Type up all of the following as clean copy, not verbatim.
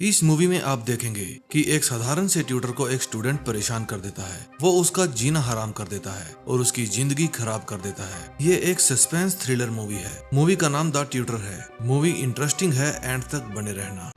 इस मूवी में आप देखेंगे कि एक साधारण से ट्यूटर को एक स्टूडेंट परेशान कर देता है। वो उसका जीना हराम कर देता है और उसकी जिंदगी खराब कर देता है। ये एक सस्पेंस थ्रिलर मूवी है। मूवी का नाम द ट्यूटर है। मूवी इंटरेस्टिंग है, एंड तक बने रहना।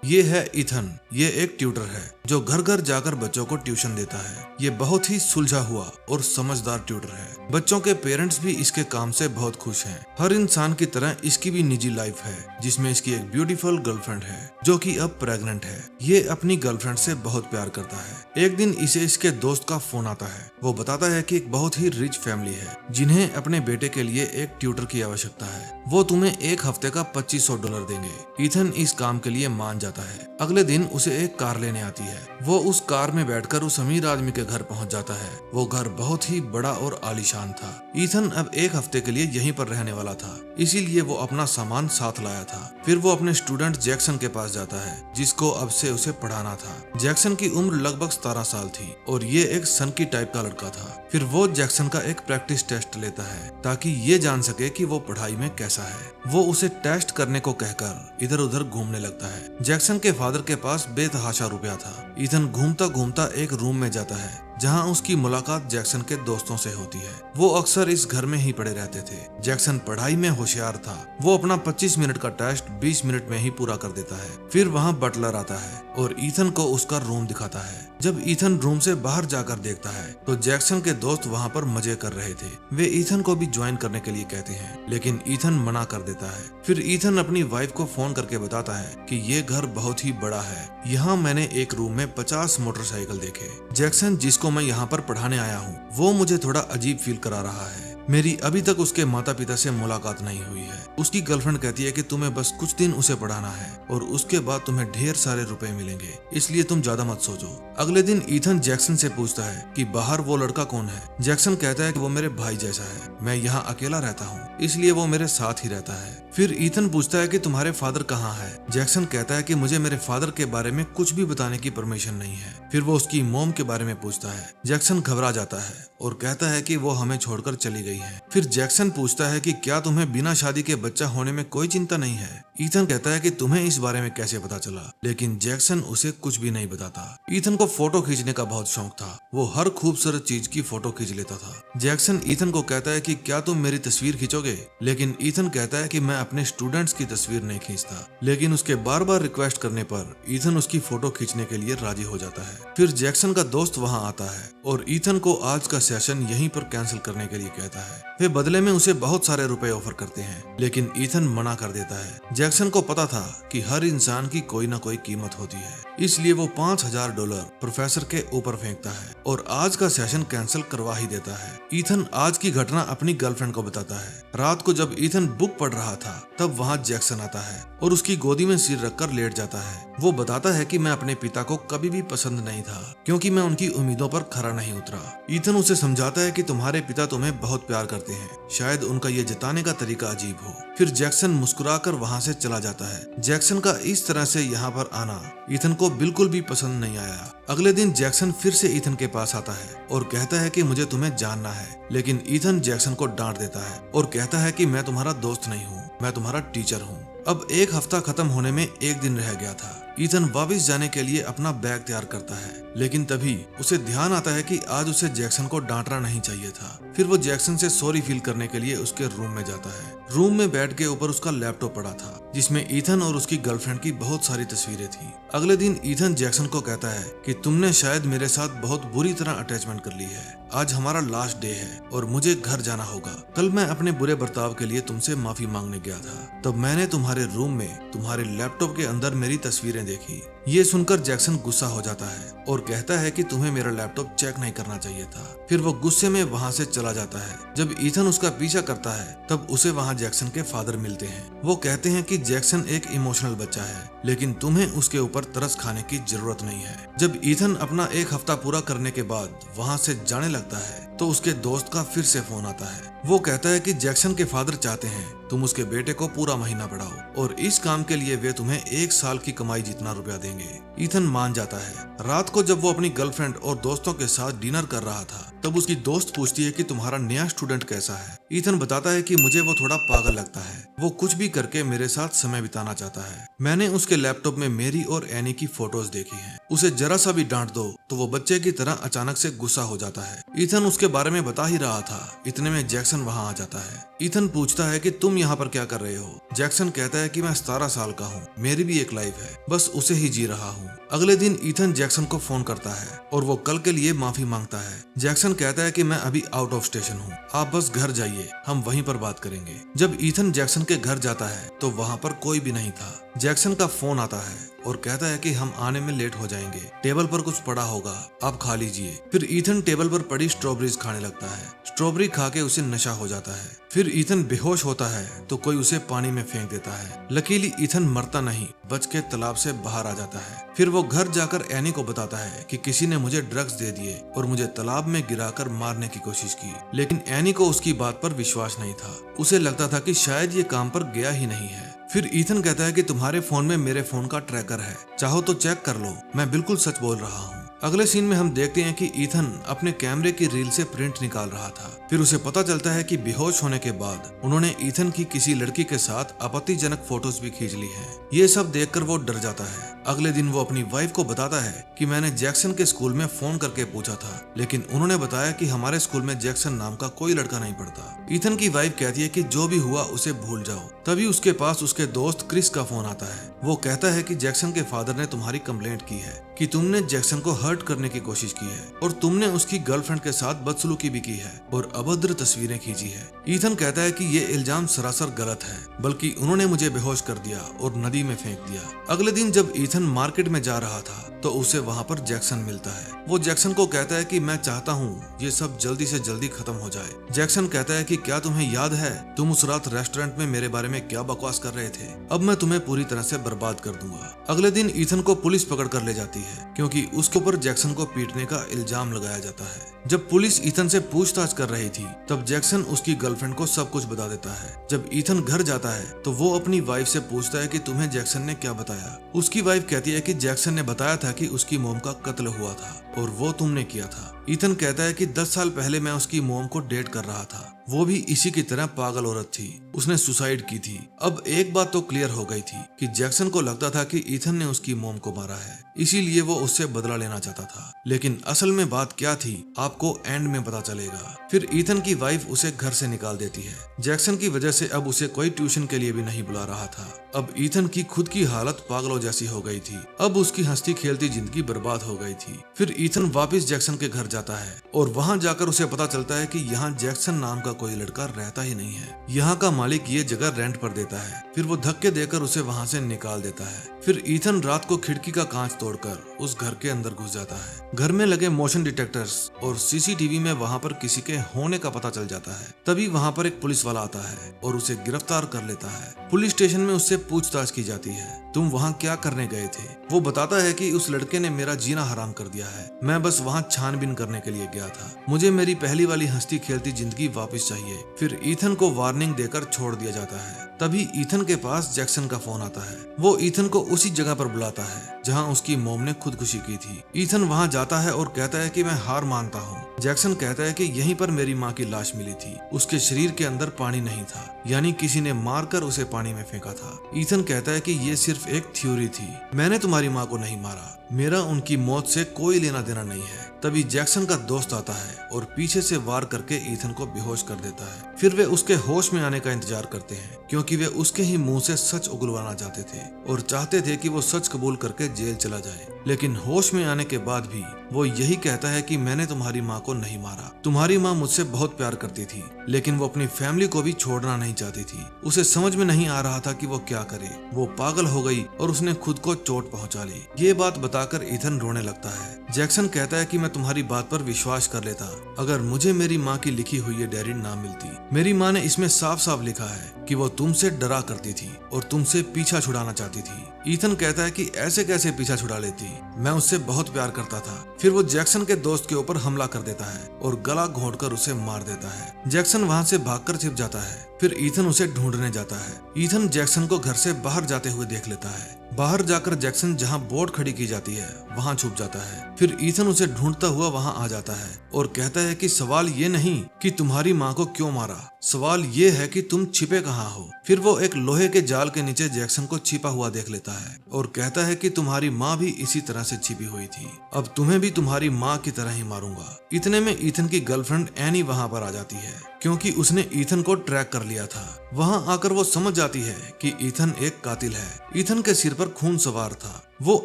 ये है इथन। ये एक ट्यूटर है जो घर घर जाकर बच्चों को ट्यूशन देता है। ये बहुत ही सुलझा हुआ और समझदार ट्यूटर है। बच्चों के पेरेंट्स भी इसके काम से बहुत खुश हैं। हर इंसान की तरह इसकी भी निजी लाइफ है, जिसमें इसकी एक ब्यूटीफुल गर्लफ्रेंड है जो कि अब प्रेग्नेंट है। ये अपनी गर्लफ्रेंड से बहुत प्यार करता है। एक दिन इसे इसके दोस्त का फोन आता है। वो बताता है कि एक बहुत ही रिच फैमिली है जिन्हें अपने बेटे के लिए एक ट्यूटर की आवश्यकता है। वो तुम्हें एक हफ्ते का $2500 देंगे। इथन इस काम के लिए मान जाता है। अगले दिन उसे एक कार लेने आती है। वो उस कार में बैठकर उस अमीर आदमी के घर पहुंच जाता है। वो घर बहुत ही बड़ा और आलीशान था। इथन अब एक हफ्ते के लिए यहीं पर रहने वाला था, इसीलिए वो अपना सामान साथ लाया था। फिर वो अपने स्टूडेंट जैक्सन के पास जाता है, जिसको अब से उसे पढ़ाना था। जैक्सन की उम्र लगभग 17 साल थी और ये एक सनकी टाइप का लड़का था। फिर वो जैक्सन का एक प्रैक्टिस टेस्ट लेता है ताकि ये जान सके कि वो पढ़ाई में कैसा है। वो उसे टेस्ट करने को कहकर इधर उधर घूमने लगता है। जैक्सन के फादर के पास बेतहाशा रुपया था। इथन घूमता घूमता एक रूम में जाता है जहां उसकी मुलाकात जैक्सन के दोस्तों से होती है। वो अक्सर इस घर में ही पड़े रहते थे। जैक्सन पढ़ाई में होशियार था। वो अपना 25 मिनट का टेस्ट 20 मिनट में ही पूरा कर देता है। फिर वहां बटलर आता है और इथन को उसका रूम दिखाता है। जब इथन रूम से बाहर जाकर देखता है तो जैक्सन के दोस्त वहां पर मजे कर रहे थे। वे इथन को भी ज्वाइन करने के लिए कहते हैं, लेकिन इथन मना कर देता है। फिर इथन अपनी वाइफ को फोन करके बताता है कि ये घर बहुत ही बड़ा है। यहाँ मैंने एक रूम में 50 मोटरसाइकिल देखे। जैक्सन, जिसको मैं यहाँ पर पढ़ाने आया हूँ, वो मुझे थोड़ा अजीब फील करा रहा है। मेरी अभी तक उसके माता पिता से मुलाकात नहीं हुई है। उसकी गर्लफ्रेंड कहती है कि तुम्हें बस कुछ दिन उसे पढ़ाना है और उसके बाद तुम्हें ढेर सारे रुपए मिलेंगे, इसलिए तुम ज्यादा मत सोचो। अगले दिन इथन जैक्सन से पूछता है कि बाहर वो लड़का कौन है। जैक्सन कहता है कि वो मेरे भाई जैसा है। मैं यहाँ अकेला रहता हूँ, इसलिए वो मेरे साथ ही रहता है। फिर इथन पूछता है कि तुम्हारे फादर कहाँ है। जैक्सन कहता है कि मुझे मेरे फादर के बारे में कुछ भी बताने की परमिशन नहीं है। फिर वो उसकी मॉम के बारे में पूछता है। जैक्सन घबरा जाता है और कहता है कि वो हमें छोड़कर चली गई है। फिर जैक्सन पूछता है कि क्या तुम्हें बिना शादी के बच्चा होने में कोई चिंता नहीं है। इथन कहता है कि तुम्हें इस बारे में कैसे पता चला, लेकिन जैक्सन उसे कुछ भी नहीं बताता। इथन को फोटो खींचने का बहुत शौक था। वो हर खूबसूरत चीज की फोटो खींच लेता था। जैक्सन इथन को कहता है कि क्या तुम मेरी तस्वीर खींचोगे, लेकिन इथन कहता है कि मैं अपने स्टूडेंट्स की तस्वीर नहीं खींचता। लेकिन उसके बार बार रिक्वेस्ट करने पर इथन उसकी फोटो खींचने के लिए राजी हो जाता है। फिर जैक्सन का दोस्त वहाँ आता है और इथन को आज का सेशन यहीं पर कैंसिल करने के लिए कहता है। वे बदले में उसे बहुत सारे रुपए ऑफर करते हैं, लेकिन इथन मना कर देता है। जैक्सन को पता था कि हर इंसान की कोई ना कोई कीमत होती है, इसलिए वो $5000 प्रोफेसर के ऊपर फेंकता है और आज का सेशन कैंसिल करवा ही देता है। इथन आज की घटना अपनी गर्लफ्रेंड को बताता है। रात को जब इथन बुक पढ़ रहा था तब वहाँ जैक्सन आता है और उसकी गोदी में सिर रखकर लेट जाता है। वो बताता है कि मैं अपने पिता को कभी भी पसंद नहीं था, क्योंकि मैं उनकी उम्मीदों पर खरा नहीं उतरा। इथन उसे समझाता है कि तुम्हारे पिता तुम्हें बहुत प्यार करते हैं, शायद उनका ये जताने का तरीका अजीब हो। फिर जैक्सन मुस्कुराकर वहाँ से चला जाता है। जैक्सन का इस तरह से यहाँ पर आना इथन को बिल्कुल भी पसंद नहीं आया। अगले दिन जैक्सन फिर से इथन के पास आता है और कहता है कि मुझे तुम्हें जानना है, लेकिन इथन जैक्सन को डांट देता है और कहता है कि मैं तुम्हारा दोस्त नहीं हूँ, मैं तुम्हारा टीचर हूँ। अब एक हफ्ता खत्म होने में एक दिन रह गया था। इथन वापस जाने के लिए अपना बैग तैयार करता है, लेकिन तभी उसे ध्यान आता है कि आज उसे जैक्सन को डांटना नहीं चाहिए था। फिर वो जैक्सन से सॉरी फील करने के लिए उसके रूम में जाता है। रूम में बेड के ऊपर उसका लैपटॉप पड़ा था, जिसमें इथन और उसकी गर्लफ्रेंड की बहुत सारी तस्वीरें थी। अगले दिन इथन जैक्सन को कहता है कि तुमने शायद मेरे साथ बहुत बुरी तरह अटैचमेंट कर ली है। आज हमारा लास्ट डे है और मुझे घर जाना होगा। कल मैं अपने बुरे बर्ताव के लिए तुमसे माफी मांगने गया था, तब मैंने तुम्हारे रूम में तुम्हारे लैपटॉप के अंदर मेरी तस्वीरें देखी। ये सुनकर जैक्सन गुस्सा हो जाता है और कहता है कि तुम्हें मेरा लैपटॉप चेक नहीं करना चाहिए था। फिर वो गुस्से में वहाँ से चला जाता है। जब इथन उसका पीछा करता है तब उसे वहाँ जैक्सन के फादर मिलते हैं। वो कहते हैं कि जैक्सन एक इमोशनल बच्चा है, लेकिन तुम्हें उसके ऊपर तरस खाने की जरूरत नहीं है। जब इथन अपना एक हफ्ता पूरा करने के बाद वहाँ से जाने लगता है तो उसके दोस्त का फिर से फोन आता है। वो कहता है कि जैक्सन के फादर चाहते हैं तुम उसके बेटे को पूरा महीना पढ़ाओ और इस काम के लिए वे तुम्हें 1 साल की कमाई जितना रुपया देंगे। ईथन मान जाता है। रात को जब वो अपनी गर्लफ्रेंड और दोस्तों के साथ डिनर कर रहा था तब उसकी दोस्त पूछती है कि तुम्हारा नया स्टूडेंट कैसा है। ईथन बताता है कि मुझे वो थोड़ा पागल लगता है, वो कुछ भी करके मेरे साथ समय बिताना चाहता है। मैंने उसके लैपटॉप में मेरी और एनी की फोटोज देखी हैं। उसे जरा सा भी डांट दो तो वो बच्चे की तरह अचानक से गुस्सा हो जाता है। ईथन उसके बारे में बता ही रहा था, इतने में जैक्सन वहाँ आ जाता है। ईथन पूछता है कि तुम यहाँ पर क्या कर रहे हो। जैक्सन कहता है कि मैं 17 साल का हूँ, मेरी भी एक लाइफ है, बस उसे ही जी रहा हूँ। अगले दिन ईथन जैक्सन को फोन करता है और वो कल के लिए माफी मांगता है। जैक्सन कहता है कि मैं अभी आउट ऑफ स्टेशन हूँ, आप बस घर जाइए, हम वहीं पर बात करेंगे। जब ईथन जैक्सन के घर जाता है तो वहाँ पर कोई भी नहीं था। जैक्सन का फोन आता है और कहता है कि हम आने में लेट हो जाएंगे, टेबल पर कुछ पड़ा होगा, आप खा लीजिए। फिर ईथन टेबल पर पड़ी स्ट्रॉबेरीज खाने लगता है। स्ट्रॉबेरी खा के उसे नशा हो जाता है। फिर ईथन बेहोश होता है तो कोई उसे पानी में फेंक देता है। लकीली ईथन मरता नहीं, बच के तालाब से बाहर आ जाता है। फिर वो घर जाकर एनी को बताता है कि किसी ने मुझे ड्रग्स दे दिए और मुझे तालाब में गिराकर मारने की कोशिश की, लेकिन एनी को उसकी बात पर विश्वास नहीं था। उसे लगता था कि शायद ये काम पर गया ही नहीं है। फिर ईथन कहता है कि तुम्हारे फोन में मेरे फोन का ट्रैकर है, चाहो तो चेक कर लो, मैं बिल्कुल सच बोल रहा हूँ। अगले सीन में हम देखते हैं कि ईथन अपने कैमरे की रील से प्रिंट निकाल रहा था। फिर उसे पता चलता है कि बेहोश होने के बाद उन्होंने ईथन की किसी लड़की के साथ आपत्तिजनक फोटोज भी खींच ली हैं। ये सब देखकर वो डर जाता है। अगले दिन वो अपनी वाइफ को बताता है कि मैंने जैक्सन के स्कूल में फोन करके पूछा था, लेकिन उन्होंने बताया कि हमारे स्कूल में जैक्सन नाम का कोई लड़का नहीं पढ़ता। ईथन की वाइफ कहती है कि जो भी हुआ उसे भूल जाओ। तभी उसके पास उसके दोस्त क्रिस का फोन आता है। वो कहता है कि जैक्सन के फादर ने तुम्हारी कंप्लेंट की है कि तुमने जैक्सन को हर्ट करने की कोशिश की है और तुमने उसकी गर्लफ्रेंड के साथ बदसलूकी भी की है और अभद्र तस्वीरें खींची है। ईथन कहता है कि ये इल्जाम सरासर गलत है, बल्कि उन्होंने मुझे बेहोश कर दिया और नदी में फेंक दिया। अगले दिन जब ईथन मार्केट में जा रहा था तो उसे वहाँ पर जैक्सन मिलता है। वो जैक्सन को कहता है कि मैं चाहता हूँ ये सब जल्दी से जल्दी खत्म हो जाए। जैक्सन कहता है कि क्या तुम्हें याद है तुम उस रात रेस्टोरेंट में मेरे बारे में क्या बकवास कर रहे थे, अब मैं तुम्हें पूरी तरह से बर्बाद कर दूंगा। अगले दिन ईथन को पुलिस पकड़ कर ले जाती है क्योंकि उसके ऊपर जैक्सन को पीटने का इल्जाम लगाया जाता है। जब पुलिस ईथन से पूछताछ कर रही थी तब जैक्सन उसकी गर्लफ्रेंड को सब कुछ बता देता है। जब ईथन घर जाता है तो वो अपनी वाइफ से पूछता है कि तुम्हें जैक्सन ने क्या बताया। उसकी वाइफ कहती है कि जैक्सन ने बताया था कि उसकी मोम का कत्ल हुआ था और वो तुमने किया था। ईथन कहता है कि 10 साल पहले मैं उसकी मोम को डेट कर रहा था, वो भी इसी की तरह पागल औरत थी, उसने सुसाइड की थी। अब एक बात तो क्लियर हो गई थी कि जैक्सन को लगता था कि ईथन ने उसकी मोम को मारा है, इसीलिए वो उससे बदला लेना चाहता था। लेकिन असल में बात क्या थी आपको एंड में पता चलेगा। फिर ईथन की वाइफ उसे घर से निकाल देती है। जैक्सन की वजह से अब उसे कोई ट्यूशन के लिए भी नहीं बुला रहा था। अब ईथन की खुद की हालत पागलों जैसी हो गई थी। अब उसकी हंसती खेलती जिंदगी बर्बाद हो गई थी। फिर ईथन वापस जैक्सन के घर जाता है और वहाँ जाकर उसे पता चलता है कि यहाँ जैक्सन नाम का कोई लड़का रहता ही नहीं है। यहाँ का मालिक ये जगह रेंट पर देता है। फिर वो धक्के देकर उसे वहाँ से निकाल देता है। फिर ईथन रात को खिड़की का कांच तोड़कर उस घर के अंदर घुस जाता है। घर में लगे मोशन डिटेक्टर्स और सीसीटीवी में वहाँ पर किसी के होने का पता चल जाता है। तभी वहाँ पर एक पुलिस वाला आता है और उसे गिरफ्तार कर लेता है। पुलिस स्टेशन में उससे पूछताछ की जाती है, तुम वहाँ क्या करने गए थे? वो बताता है कि उस लड़के ने मेरा जीना हराम कर दिया है, मैं बस वहाँ छानबीन करने के लिए गया था, मुझे मेरी पहली वाली हंसती खेलती जिंदगी वापस चाहिए। फिर ईथन को वार्निंग देकर छोड़ दिया जाता है। तभी ईथन के पास जैक्सन का फोन आता है। वो ईथन को उसी जगह पर बुलाता है जहाँ उसकी मोम ने खुदकुशी की थी। ईथन वहाँ जाता है और कहता है कि मैं हार मानता हूँ। जैक्सन कहता है कि यहीं पर मेरी माँ की लाश मिली थी, उसके शरीर के अंदर पानी नहीं था, यानी किसी ने मारकर उसे पानी में फेंका था। ईथन कहता है कि ये सिर्फ एक थ्योरी थी, मैंने तुम्हारी माँ को नहीं मारा, मेरा उनकी मौत से कोई लेना देना नहीं है। तभी जैक्सन का दोस्त आता है और पीछे से वार करके ईथन को बेहोश कर देता है। फिर वे उसके होश में आने का इंतजार करते हैं क्योंकि वे उसके ही मुंह से सच उगलवाना चाहते थे और चाहते थे कि वो सच कबूल करके जेल चला जाए। लेकिन होश में आने के बाद भी वो यही कहता है कि मैंने तुम्हारी माँ को नहीं मारा, तुम्हारी माँ मुझसे बहुत प्यार करती थी, लेकिन वो अपनी फैमिली को भी छोड़ना नहीं चाहती थी। उसे समझ में नहीं आ रहा था कि वो क्या करे, वो पागल हो गई और उसने खुद को चोट पहुंचा ली। ये बात बताकर ईथन रोने लगता है। जैक्सन कहता है कि मैं तुम्हारी बात पर विश्वास कर लेता अगर मुझे मेरी माँ की लिखी हुई ये डायरी ना मिलती। मेरी माँ ने इसमें साफ साफ लिखा है कि वो तुमसे डरा करती थी और तुमसे पीछा छुड़ाना चाहती थी। ईथन कहता है कि ऐसे कैसे पीछा छुड़ा लेती, मैं उससे बहुत प्यार करता था। फिर वो जैक्सन के दोस्त के ऊपर हमला कर देता है और गला घोंटकर उसे मार देता है। जैक्सन वहाँ से भागकर छिप जाता है। फिर ईथन उसे ढूंढने जाता है। ईथन जैक्सन को घर से बाहर जाते हुए देख लेता है। बाहर जाकर जैक्सन जहाँ बोट खड़ी की जाती है वहाँ छुप जाता है। फिर ईथन उसे ढूंढता हुआ वहाँ आ जाता है और कहता है कि सवाल ये नहीं कि तुम्हारी माँ को क्यों मारा, सवाल ये है कि तुम छिपे कहाँ हो। फिर वो एक लोहे के जाल के नीचे जैक्सन को छिपा हुआ देख लेता है और कहता है कि तुम्हारी माँ भी इसी तरह से छिपी हुई थी, अब तुम्हें भी तुम्हारी माँ की तरह ही मारूंगा। इतने में ईथन की गर्लफ्रेंड एनी वहाँ पर आ जाती है क्योंकि उसने ईथन को ट्रैक कर लिया था। वहाँ आकर वो समझ जाती है कि ईथन एक कातिल है। ईथन के सिर पर खून सवार था, वो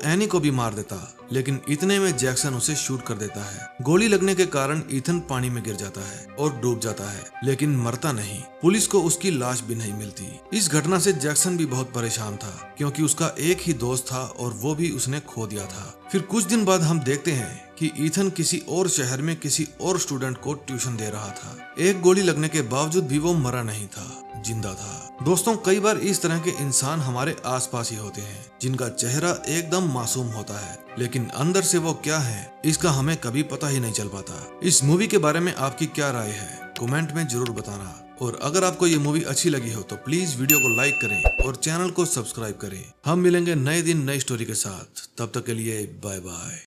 एनी को भी मार देता, लेकिन इतने में जैक्सन उसे शूट कर देता है। गोली लगने के कारण ईथन पानी में गिर जाता है और डूब जाता है, लेकिन मरता नहीं। पुलिस को उसकी लाश भी नहीं मिलती। इस घटना से जैक्सन भी बहुत परेशान था क्योंकि उसका एक ही दोस्त था और वो भी उसने खो दिया था। फिर कुछ दिन बाद हम देखते हैं कि ईथन किसी और शहर में किसी और स्टूडेंट को ट्यूशन दे रहा था। एक गोली लगने के बावजूद भी वो मरा नहीं था, जिंदा था। दोस्तों, कई बार इस तरह के इंसान हमारे आसपास ही होते हैं जिनका चेहरा एकदम मासूम होता है, लेकिन अंदर से वो क्या है इसका हमें कभी पता ही नहीं चल पाता। इस मूवी के बारे में आपकी क्या राय है कमेंट में जरूर बताना, और अगर आपको ये मूवी अच्छी लगी हो तो प्लीज वीडियो को लाइक करें और चैनल को सब्सक्राइब करें। हम मिलेंगे नए दिन नई स्टोरी के साथ, तब तक के लिए बाय बाय।